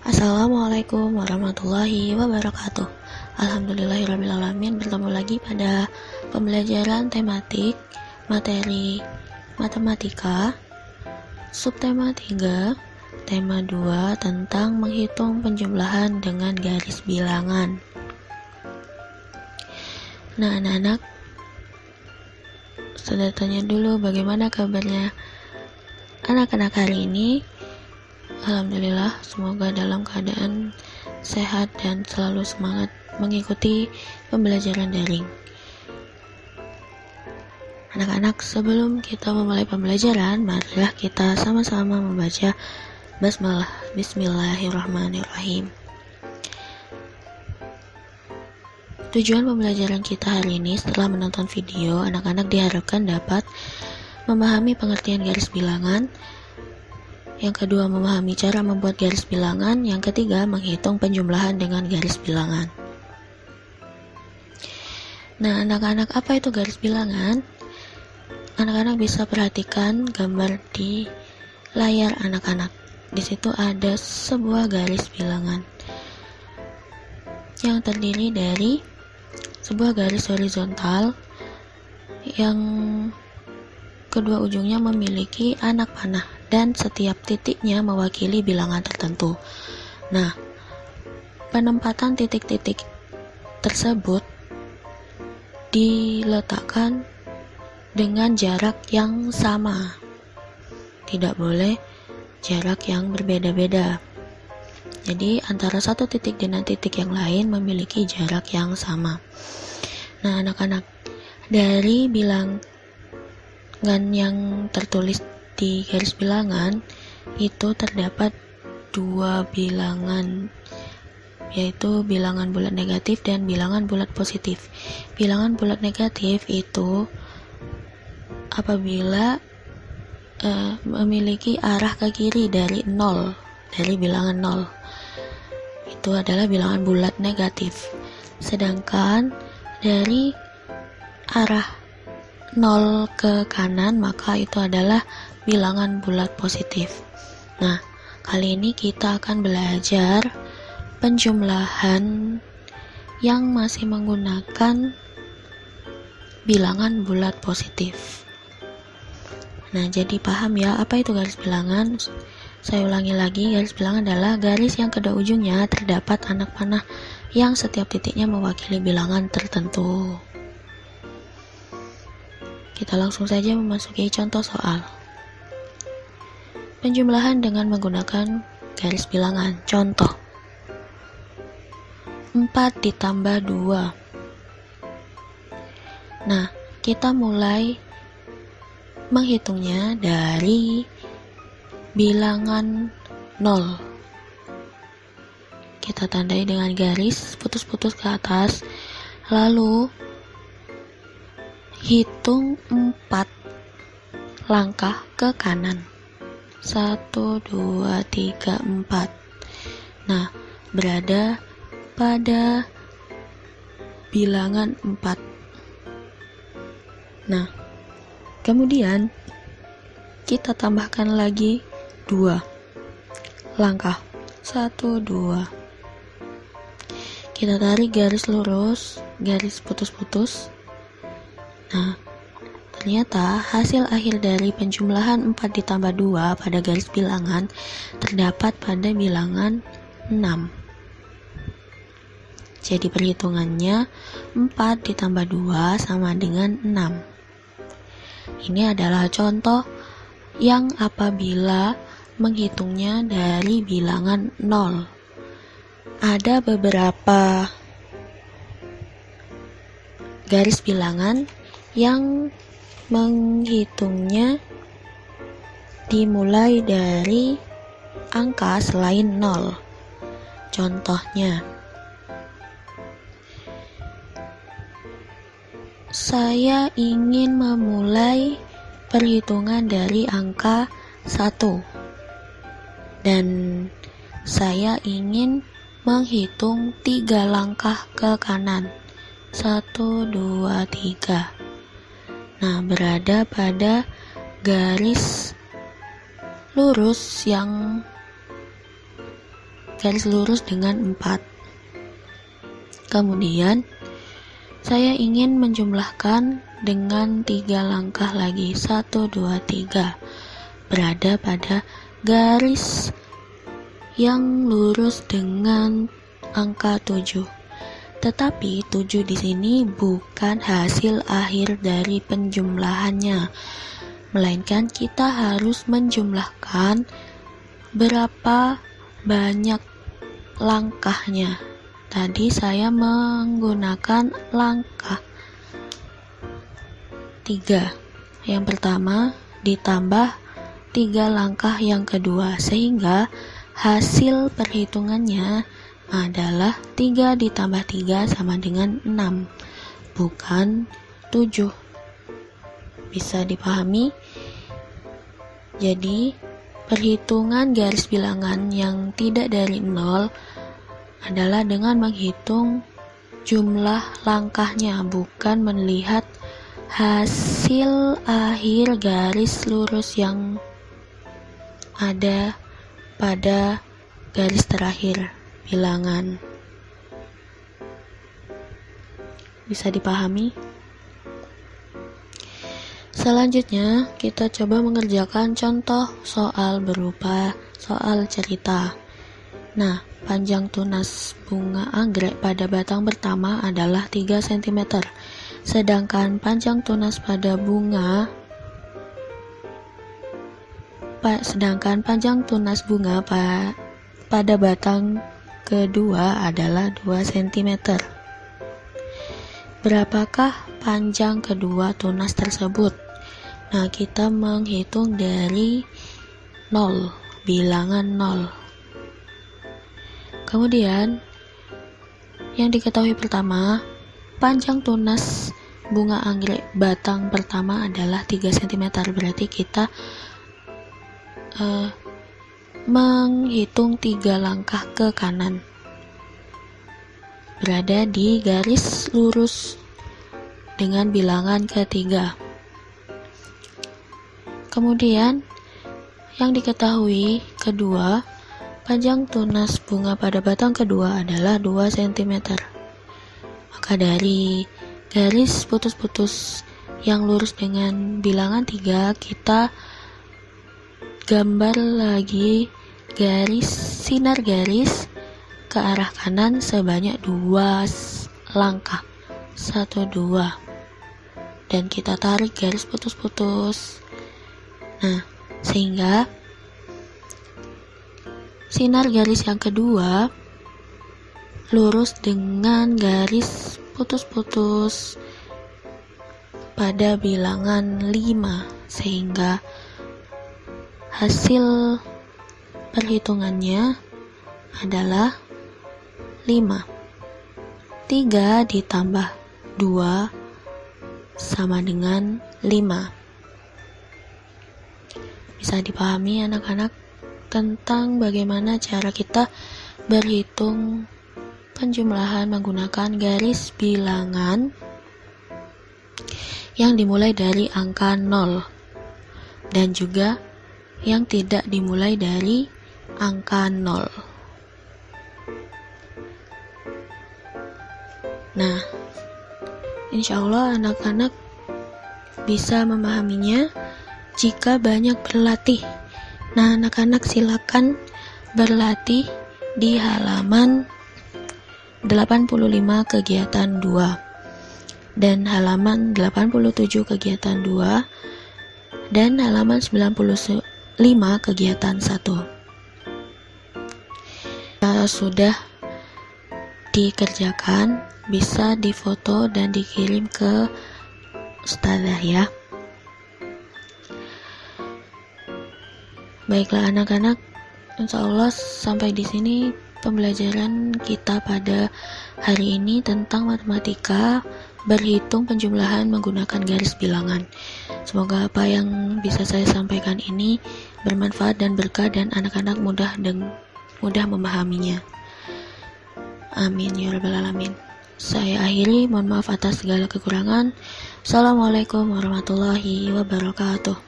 Assalamualaikum warahmatullahi wabarakatuh. Alhamdulillahirrabbilalamin. Bertemu lagi pada pembelajaran tematik materi matematika subtema 3 tema 2 tentang menghitung penjumlahan dengan garis bilangan. Nah, anak-anak, sudah tanya dulu bagaimana kabarnya anak-anak hari ini? Alhamdulillah, semoga dalam keadaan sehat dan selalu semangat mengikuti pembelajaran daring. Anak-anak, sebelum kita memulai pembelajaran, marilah kita sama-sama membaca basmalah. Bismillahirrahmanirrahim. Tujuan pembelajaran kita hari ini, setelah menonton video, anak-anak diharapkan dapat memahami pengertian garis bilangan. Yang kedua, memahami cara membuat garis bilangan. Yang ketiga, menghitung penjumlahan dengan garis bilangan. Nah, anak-anak, apa itu garis bilangan? Anak-anak bisa perhatikan gambar di layar anak-anak. Di situ ada sebuah garis bilangan yang terdiri dari sebuah garis horizontal yang kedua ujungnya memiliki anak panah dan setiap titiknya mewakili bilangan tertentu. Nah, penempatan titik-titik tersebut diletakkan dengan jarak yang sama. Tidak boleh jarak yang berbeda-beda. Jadi, antara satu titik dengan titik yang lain memiliki jarak yang sama. Nah, anak-anak, dari bilangan yang tertulis di garis bilangan itu terdapat dua bilangan, yaitu bilangan bulat negatif dan bilangan bulat positif. Bilangan bulat negatif itu apabila memiliki arah ke kiri dari 0, dari bilangan 0, itu adalah bilangan bulat negatif. Sedangkan dari arah 0 ke kanan, maka itu adalah bilangan bulat positif. Nah, kali ini kita akan belajar penjumlahan yang masih menggunakan bilangan bulat positif. Nah, jadi paham ya apa itu garis bilangan? Saya ulangi lagi, garis bilangan adalah garis yang kedua ujungnya terdapat anak panah yang setiap titiknya mewakili bilangan tertentu. Kita langsung saja memasuki contoh soal. Penjumlahan dengan menggunakan garis bilangan. Contoh, 4 ditambah 2. Nah, kita mulai menghitungnya dari bilangan 0. Kita tandai dengan garis putus-putus ke atas, lalu hitung 4 langkah ke kanan. 1, 2, 3, 4. Nah, berada pada bilangan 4. Nah, kemudian kita tambahkan lagi 2 langkah. 1, 2. Kita tarik garis lurus, garis putus-putus. Nah, ternyata hasil akhir dari penjumlahan 4 ditambah 2 pada garis bilangan terdapat pada bilangan 6. Jadi perhitungannya 4 ditambah 2 sama dengan 6. Ini adalah contoh yang apabila menghitungnya dari bilangan 0. Ada beberapa garis bilangan yang menghitungnya dimulai dari angka selain 0. Contohnya, saya ingin memulai perhitungan dari angka 1 dan saya ingin menghitung 3 langkah ke kanan. 1, 2, 3. Nah, berada pada garis lurus yang garis lurus dengan 4. Kemudian saya ingin menjumlahkan dengan 3 langkah lagi. 1, 2, 3. Berada pada garis yang lurus dengan angka 7. Tetapi 7 di sini bukan hasil akhir dari penjumlahannya, melainkan kita harus menjumlahkan berapa banyak langkahnya. Tadi saya menggunakan langkah 3 yang pertama ditambah 3 langkah yang kedua, sehingga hasil perhitungannya adalah 3 ditambah 3 sama dengan 6, bukan 7. Bisa dipahami? Jadi, perhitungan garis bilangan yang tidak dari 0 adalah dengan menghitung jumlah langkahnya, bukan melihat hasil akhir garis lurus yang ada pada garis terakhir bilangan. Bisa dipahami? Selanjutnya, kita coba mengerjakan contoh soal berupa soal cerita. Nah, panjang tunas bunga anggrek pada batang pertama adalah 3 cm, sedangkan panjang tunas pada bunga pada batang kedua adalah 2 cm. Berapakah panjang kedua tunas tersebut? Nah, kita menghitung dari 0, bilangan 0. Kemudian, yang diketahui pertama, panjang tunas bunga anggrek batang pertama adalah 3 cm. Berarti kita menghitung 3 langkah ke kanan, berada di garis lurus dengan bilangan ketiga. Kemudian yang diketahui kedua, panjang tunas bunga pada batang kedua adalah 2 cm. Maka dari garis putus-putus yang lurus dengan bilangan 3, kita gambar lagi sinar garis ke arah kanan sebanyak 2 langkah, 1, 2, dan kita tarik garis putus-putus. Nah, sehingga sinar garis yang kedua lurus dengan garis putus-putus pada bilangan 5, sehingga hasil perhitungannya adalah 5. 3 ditambah 2 sama dengan 5. Bisa dipahami anak-anak tentang bagaimana cara kita berhitung penjumlahan menggunakan garis bilangan yang dimulai dari angka 0 dan juga yang tidak dimulai dari angka 0. Nah, insya Allah anak-anak bisa memahaminya jika banyak berlatih. Nah, anak-anak silakan berlatih di halaman 85 kegiatan 2 dan halaman 87 kegiatan 2 dan halaman 95 kegiatan 1. Sudah dikerjakan, bisa difoto dan dikirim ke ustazah ya. Baiklah anak-anak, insya Allah sampai di sini pembelajaran kita pada hari ini tentang matematika berhitung penjumlahan menggunakan garis bilangan. Semoga apa yang bisa saya sampaikan ini bermanfaat dan berkah dan anak-anak mudah memahaminya. Amin ya rabbal alamin. Saya akhiri, mohon maaf atas segala kekurangan. Assalamualaikum warahmatullahi wabarakatuh.